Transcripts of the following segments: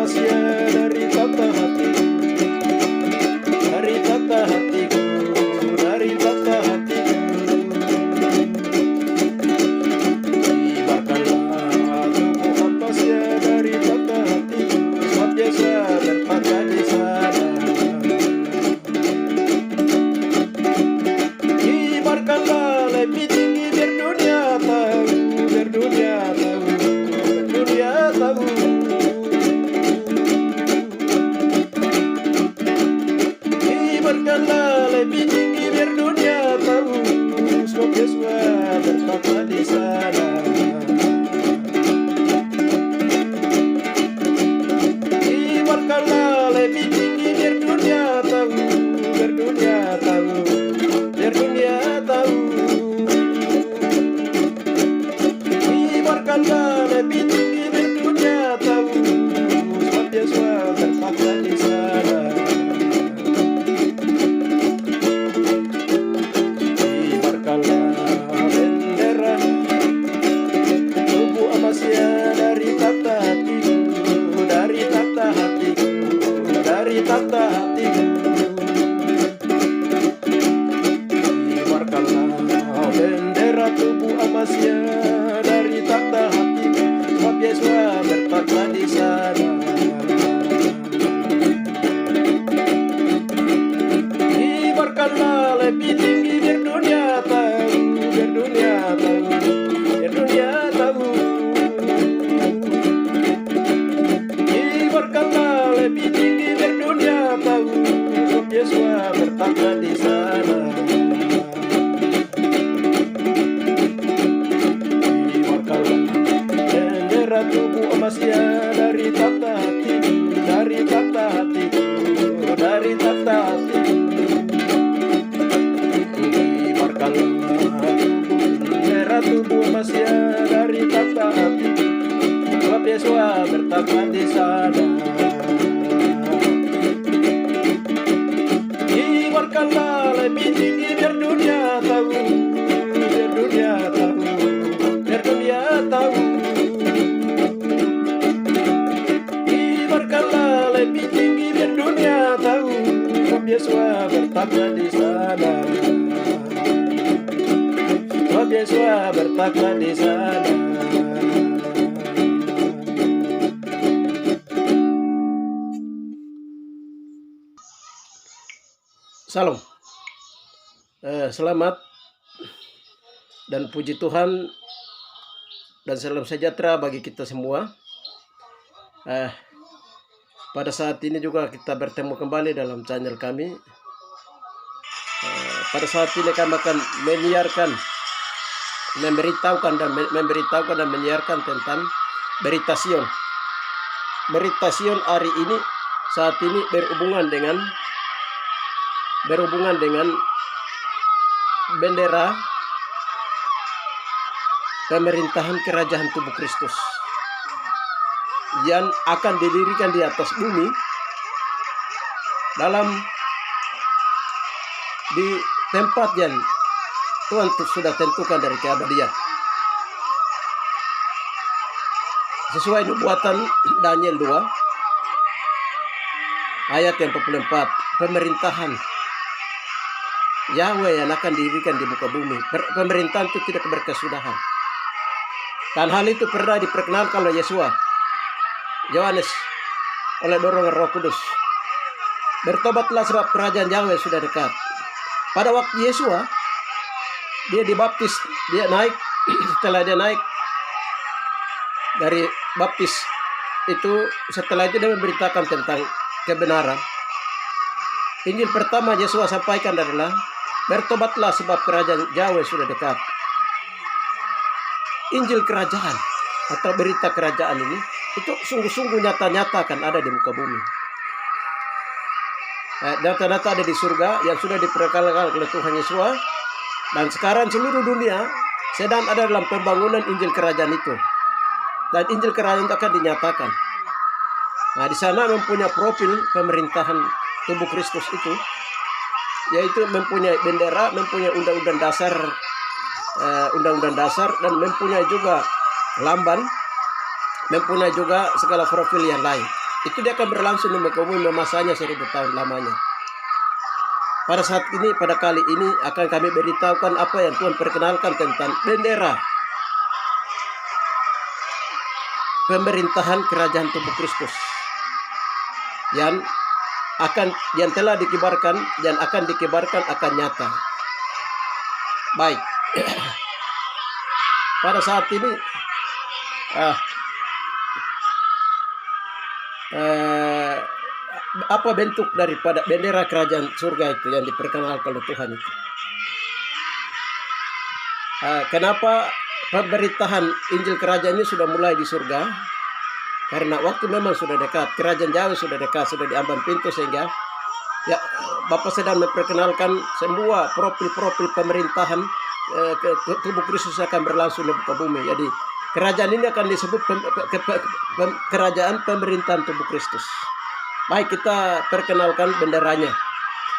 amasya dari tata hatiku, dari tata hatiku, dari tata hatiku. Kibarkanlah tubuh amasya dari tata hatiku, sebab Yesus bertata di sana. Kibarkanlah lebih tinggi biar dunia tahu, biar dunia tahu, biar dunia tahu. Kibarkanlah lebih tinggi biar dunia tahu, sebab Yesus bertata di sana. Kibarkanlah lebih tinggi biar dunia tahu, biar dunia tahu, biar dunia tahu. Kibarkanlah lebih tinggi biar dunia tahu, sebab Yesus bertata di sana. Kibarkanlah bendera tubuh amasya dari tata hatiku, dari tata hatiku, dari tata hatiku. Kibarkanlah bendera tubuh amasya dari tata hatiku, sebab Yesus bertata di sana. Kibarkanlah lebih tinggi biar dunia tahu, biar dunia tahu, biar dunia tahu. Kibarkanlah lebih tinggi biar dunia tahu, sebab Yesus bertata di sana. Kibarkanlah bendera tubuh amasya dari tata hatiku, dari tata hatiku, dari tata hatiku. Kibarkanlah bendera tubuh amasya dari tata hatiku, sebab Yesus bertata di sana. Kibarkanlah lebih tinggi biar dunia tahu, biar dunia tahu, biar dunia tahu. Kibarkanlah lebih tinggi biar dunia tahu, sebab Yesus bertata di sana. Sebab Yesus bertata di sana. Salam. Selamat dan puji Tuhan dan salam sejahtera bagi kita semua. Pada saat ini juga kita bertemu kembali dalam channel kami. Pada saat ini kami akan memberitahukan dan menyiarkan tentang berita Sion. Berita Sion hari ini saat ini berhubungan dengan bendera pemerintahan kerajaan tubuh Kristus yang akan didirikan di atas bumi di tempat yang Tuhan sudah tentukan dari keabadian. Sesuai nubuatan Daniel 2 ayat yang 44, pemerintahan Yahweh yang akan didirikan di muka bumi. Pemerintahan itu tidak berkesudahan. Dan hal itu pernah diperkenalkan oleh Yohanes oleh dorongan Roh Kudus. Bertobatlah sebab kerajaan Yahweh sudah dekat. Pada waktu Yesua dia dibaptis, dia naik setelah dia naik dari baptis itu, setelah itu dia memberitakan tentang kebenaran. Injil pertama Yesua sampaikan adalah bertobatlah sebab kerajaan Yahweh sudah dekat. Injil kerajaan atau berita kerajaan ini itu sungguh-sungguh nyata-nyata akan ada di muka bumi. Data-data ada di surga yang sudah diperkenalkan oleh Tuhan Yesus, dan sekarang seluruh dunia sedang ada dalam pembangunan Injil kerajaan itu. Dan Injil kerajaan itu akan dinyatakan. Nah, di sana mempunyai profil pemerintahan tubuh Kristus itu, yaitu mempunyai bendera, mempunyai undang-undang dasar, dan mempunyai juga lamban, mempunyai juga segala profil yang lain. Itu dia akan berlangsung di muka bumi masanya 1000 tahun lamanya. Pada saat ini, pada kali ini akan kami beritahukan apa yang Tuhan perkenalkan tentang bendera pemerintahan kerajaan tubuh Kristus yang telah dikibarkan dan akan dikibarkan akan nyata. Baik. Pada saat ini apa bentuk daripada bendera kerajaan surga itu yang diperkenalkan oleh Tuhan itu? Kenapa pemerintahan Injil kerajaan ini sudah mulai di surga? Karena waktu memang sudah dekat, kerajaan jauh sudah dekat, sudah di ambang pintu, sehingga ya Bapak sedang memperkenalkan semua profil-profil pemerintahan tubuh Kristus akan berlangsung di muka bumi. Jadi kerajaan ini akan disebut kerajaan pemerintahan tubuh Kristus. Baik, kita perkenalkan benderanya.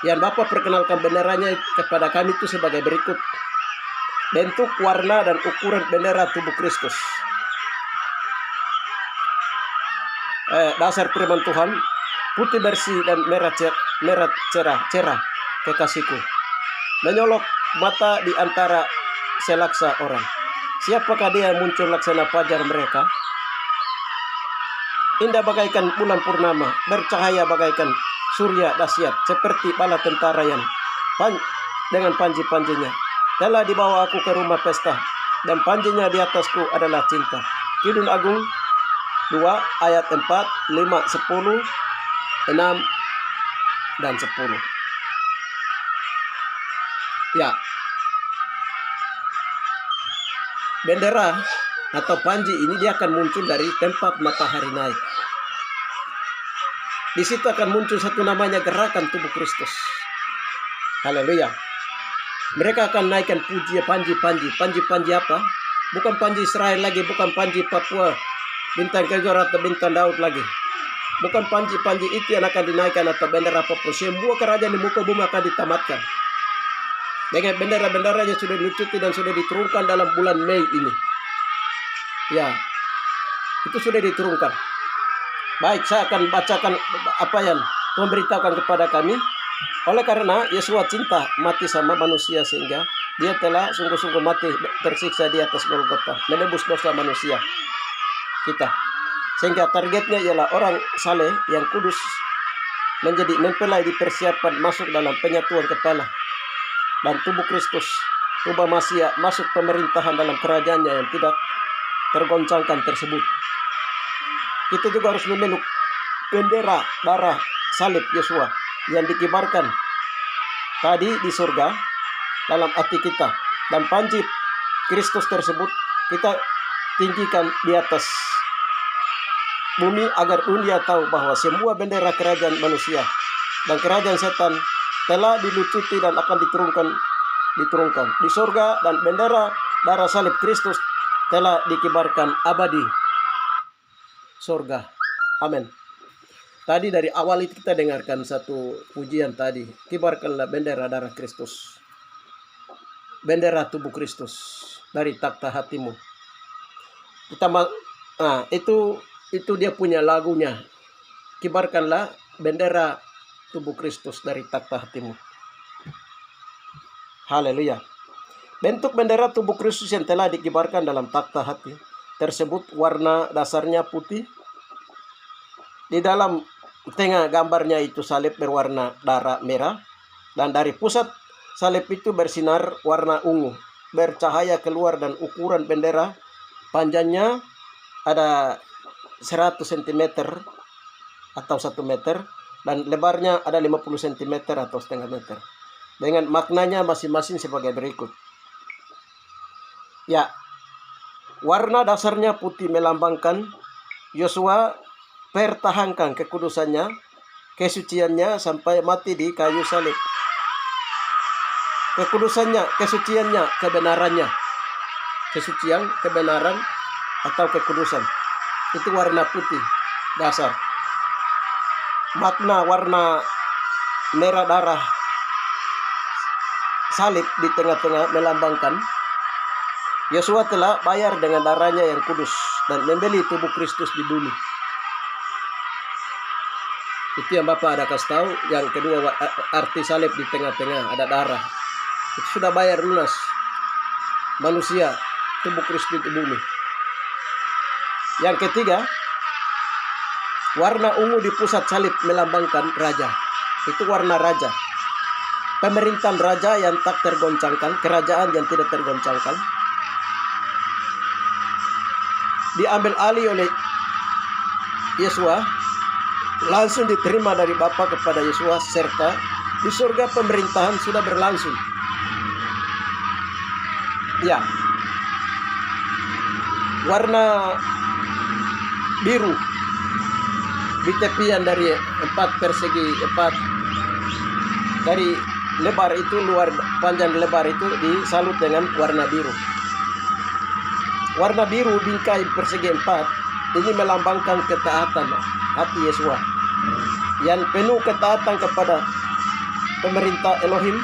Yang Bapak perkenalkan benderanya kepada kami itu sebagai berikut. Bentuk, warna, dan ukuran bendera tubuh Kristus. Dasar firman Tuhan, putih bersih dan merah cerah kekasihku. Menyolok mata di antara selaksa orang. Siapakah dia yang muncul laksana fajar mereka? Indah bagaikan bulan purnama, bercahaya bagaikan surya dahsyat, seperti bala tentara yang dengan panji-panjinya. Telah dibawa aku ke rumah pesta, dan panjinya di atasku adalah cinta. Kidung Agung 2 ayat 4, 5, 10, 6, dan 10. Ya, bendera atau panji ini dia akan muncul dari tempat matahari naik. Di situ akan muncul satu namanya gerakan tubuh Kristus. Haleluya. Mereka akan naikkan puji panji apa? Bukan panji Israel lagi, bukan panji Papua, bintang Kejora atau bintang Daud lagi. Bukan panji itu yang akan dinaikkan atau bendera apapun. Semua kerajaan di muka bumi akan ditamatkan. Dengan bendera-benderanya sudah dilucuti dan sudah diturunkan dalam bulan Mei ini. Ya, itu sudah diturunkan. Baik, saya akan bacakan apa yang Tuhan beritahukan kepada kami. Oleh karena Yesus cinta mati sama manusia, sehingga dia telah sungguh-sungguh mati tersiksa di atas Golgota, menebus dosa manusia kita. Sehingga targetnya ialah orang saleh yang kudus menjadi mempelai dipersiapkan masuk dalam penyatuan kepala dan tubuh Kristus, tubuh Masia, masuk pemerintahan dalam kerajaannya yang tidak tergoncangkan tersebut. Kita juga harus memeluk bendera darah salib Yesus yang dikibarkan tadi di surga dalam hati kita, dan panji Kristus tersebut kita tinggikan di atas bumi agar dunia tahu bahwa semua bendera kerajaan manusia dan kerajaan setan telah dilucuti dan akan diturunkan di surga, dan bendera darah salib Kristus telah dikibarkan abadi surga. Amin. Tadi dari awal itu kita dengarkan satu pujian tadi. Kibarkanlah bendera darah Kristus, bendera tubuh Kristus dari takhta hatimu. Itu dia punya lagunya. Kibarkanlah bendera tubuh Kristus dari takhta hatimu. Haleluya. Bentuk bendera tubuh Kristus yang telah dikibarkan dalam takhta hati tersebut warna dasarnya putih. Di dalam tengah gambarnya itu salib berwarna darah merah, dan dari pusat salib itu bersinar warna ungu, bercahaya keluar, dan ukuran bendera panjangnya ada 100 cm atau 1 meter, dan lebarnya ada 50 cm atau setengah meter. Dengan maknanya masing-masing sebagai berikut. Ya, warna dasarnya putih melambangkan Yosua pertahankan kekudusannya, kesuciannya sampai mati di kayu salib. Kekudusannya, kesuciannya, kebenarannya. Kesucian, kebenaran, atau kekudusan. Itu warna putih dasar. Makna warna merah darah salib di tengah-tengah melambangkan Yosua telah bayar dengan darahnya yang kudus dan membeli tubuh Kristus di bumi. Itu yang Bapak ada kasih tahu. Yang kedua, arti salib di tengah-tengah ada darah. Itu sudah bayar lunas manusia, tubuh Kristus di bumi. Yang ketiga, warna ungu di pusat salib melambangkan raja. Itu warna raja. Pemerintahan raja yang tak tergoncangkan, kerajaan yang tidak tergoncangkan, diambil alih oleh Yesua, langsung diterima dari Bapa kepada Yesua, serta di surga pemerintahan sudah berlangsung. Ya, warna biru di tepian dari 4 persegi 4 dari lebar itu, luar panjang lebar itu disalut dengan warna biru. Warna biru bingkai persegi 4 ini melambangkan ketaatan hati Yesua yang penuh ketaatan kepada pemerintah Elohim,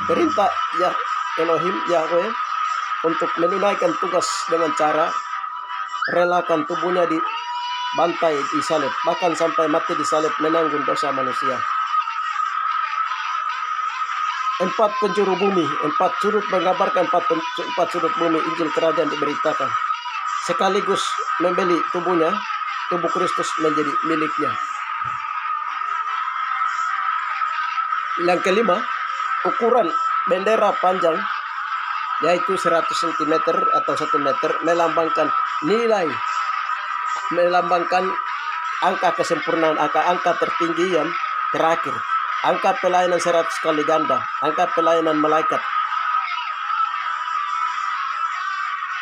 perintah Elohim Yahweh, untuk menunaikan tugas dengan cara relakan tubuhnya dibantai di salib, bahkan sampai mati di salib menanggung dosa manusia. 4 penjuru bumi, 4 sudut menggambarkan 4 sudut bumi Injil kerajaan diberitakan, sekaligus membeli tubuhnya, tubuh Kristus menjadi miliknya. Yang kelima, ukuran bendera panjang yaitu 100 cm atau 1 meter melambangkan nilai, melambangkan angka kesempurnaan, angka tertinggi yang terakhir, angka pelayanan 100 kali ganda, angka pelayanan malaikat.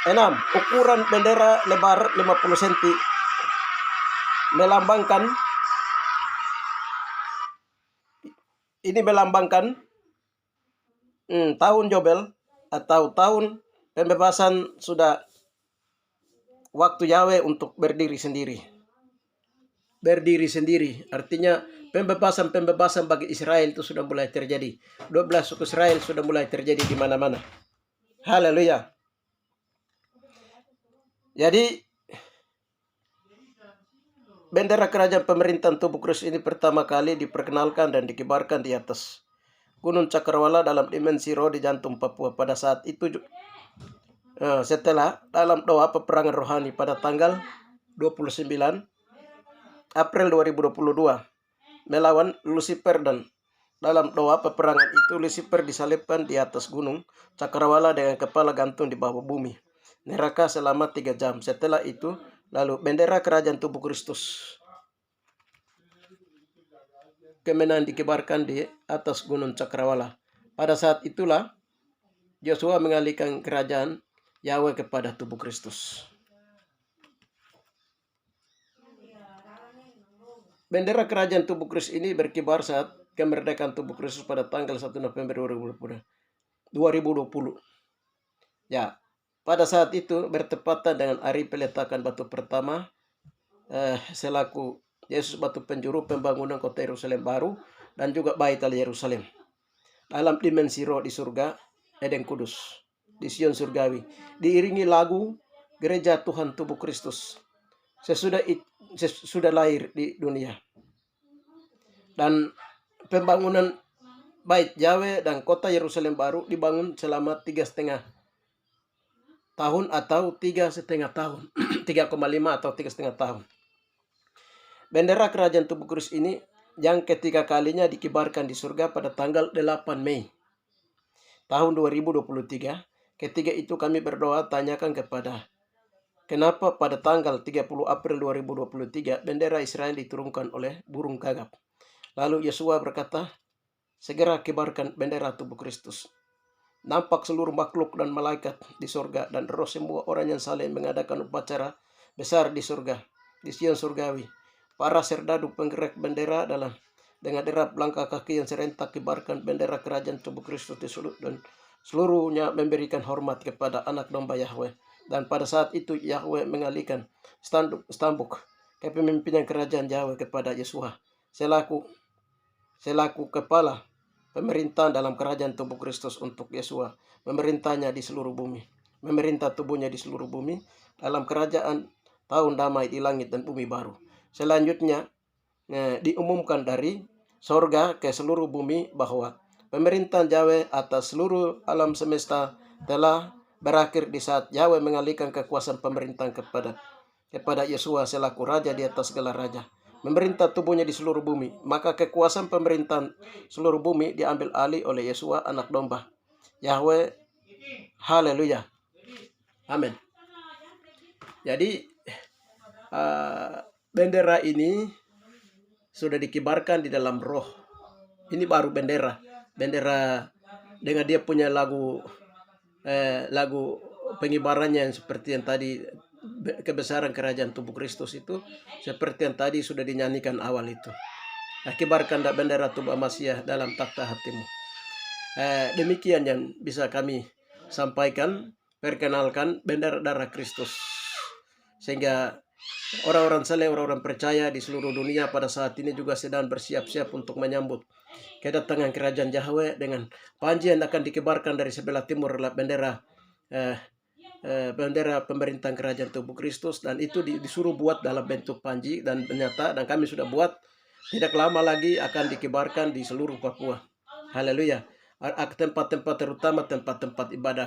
6. Ukuran bendera lebar 50 cm melambangkan, ini melambangkan tahun Yobel atau tahun pembebasan, sudah waktu Yahweh untuk berdiri sendiri. Berdiri sendiri artinya pembebasan bagi Israel itu sudah mulai terjadi. 12 suku Israel sudah mulai terjadi di mana-mana. Haleluya. Jadi bendera kerajaan pemerintahan tubuh Kristus ini pertama kali diperkenalkan dan dikibarkan di atas Gunung Cakrawala dalam dimensi roh di jantung Papua pada saat itu, setelah dalam doa peperangan rohani pada tanggal 29 April 2022 melawan Lucifer, dan dalam doa peperangan itu Lucifer disalibkan di atas Gunung Cakrawala dengan kepala gantung di bawah bumi neraka selama 3 jam. Setelah itu lalu bendera kerajaan tubuh Kristus kemenangan dikibarkan di atas Gunung Cakrawala. Pada saat itulah Yosua mengalihkan kerajaan Yahweh kepada tubuh Kristus. Bendera kerajaan tubuh Kristus ini berkibar saat kemerdekaan tubuh Kristus pada tanggal 1 November 2020. Ya, pada saat itu bertepatan dengan hari peletakan batu pertama selaku Yesus batu penjuru pembangunan kota Yerusalem baru dan juga Baitul Yerusalem dalam dimensi roh di surga Eden Kudus di Sion surgawi, diiringi lagu gereja Tuhan tubuh Kristus sesudah lahir di dunia, dan pembangunan Bait Yahweh dan kota Yerusalem baru dibangun selama 3,5 tahun atau 3,5 tahun 3,5 atau 3,5 tahun. Bendera kerajaan tubuh Kristus ini yang ketiga kalinya dikibarkan di surga pada tanggal 8 Mei tahun 2023. Ketika itu kami berdoa tanyakan kepada kenapa pada tanggal 30 April 2023 bendera Israel diturunkan oleh burung gagap. Lalu Yesua berkata, segera kibarkan bendera tubuh Kristus. Nampak seluruh makhluk dan malaikat di surga dan roh semua orang yang saling mengadakan upacara besar di surga, di Sion surgawi. Para serdadu penggerak bendera dengan derap langkah kaki yang serentak kibarkan bendera kerajaan tubuh Kristus di sudut, dan seluruhnya memberikan hormat kepada anak domba Yahweh. Dan pada saat itu Yahweh mengalihkan stambuk kepemimpinan kerajaan Yahweh kepada Yesua selaku kepala pemerintahan dalam kerajaan tubuh Kristus untuk Yesua memerintahnya di seluruh bumi, memerintah tubuhnya di seluruh bumi dalam kerajaan tahun damai di langit dan bumi baru. Selanjutnya diumumkan dari sorga ke seluruh bumi bahwa pemerintahan Yahweh atas seluruh alam semesta telah berakhir di saat Yahweh mengalihkan kekuasaan pemerintahan kepada Yesua selaku raja di atas segala raja, memerintah tubuhnya di seluruh bumi. Maka kekuasaan pemerintahan seluruh bumi diambil alih oleh Yesua anak domba Yahweh. Haleluya, amin. Jadi bendera ini sudah dikibarkan di dalam roh. Ini baru bendera dengan dia punya lagu pengibarannya yang seperti yang tadi, kebesaran kerajaan tubuh Kristus itu seperti yang tadi sudah dinyanyikan awal itu. Kibarkan bendera tubuh Masiah dalam takhta hatimu. Demikian yang bisa kami sampaikan, perkenalkan bendera darah Kristus, sehingga orang-orang saleh, orang-orang percaya di seluruh dunia pada saat ini juga sedang bersiap-siap untuk menyambut kedatangan kerajaan Yahweh dengan panji yang akan dikibarkan dari sebelah timur adalah bendera pemerintahan kerajaan tubuh Kristus, dan itu disuruh buat dalam bentuk panji dan nyata, dan kami sudah buat. Tidak lama lagi akan dikibarkan di seluruh Papua. Haleluya. Tempat-tempat terutama tempat-tempat ibadah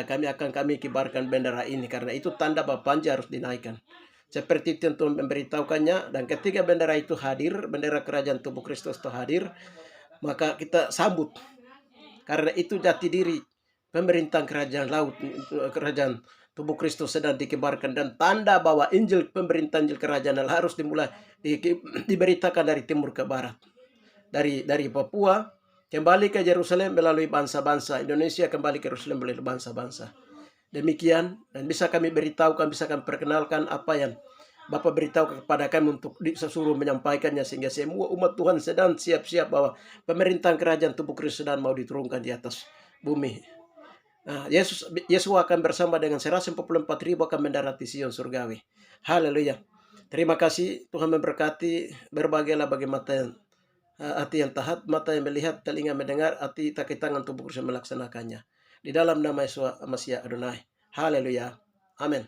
kami akan kami kibarkan bendera ini, karena itu tanda bahwa panji harus dinaikkan. Seperti itu untuk memberitahukannya, dan ketika bendera itu hadir, bendera kerajaan tubuh Kristus itu hadir, maka kita sambut, karena itu jati diri pemerintahan kerajaan laut, kerajaan tubuh Kristus sedang dikibarkan, dan tanda bahwa Injil pemerintahan Injil kerajaan harus dimulai diberitakan dari timur ke barat, dari Papua kembali ke Yerusalem melalui bangsa-bangsa, Indonesia kembali ke Yerusalem melalui bangsa-bangsa. Demikian, dan bisa kami beritahukan, bisa kami perkenalkan apa yang Bapak beritahu kepada kami untuk disuruh menyampaikannya, sehingga semua umat Tuhan sedang siap-siap bahwa pemerintahan kerajaan tubuh Kristus sedang mau diturunkan di atas bumi. Nah, Yesus akan bersama dengan 144.000 akan mendarat di Sion surgawi. Haleluya. Terima kasih, Tuhan memberkati. Berbagailah bagi mata yang hati yang taat, mata yang melihat, telinga mendengar, hati kaki tangan tubuh Kristus melaksanakannya. Di dalam nama Yesus Masiah Adonai. Haleluya. Amin.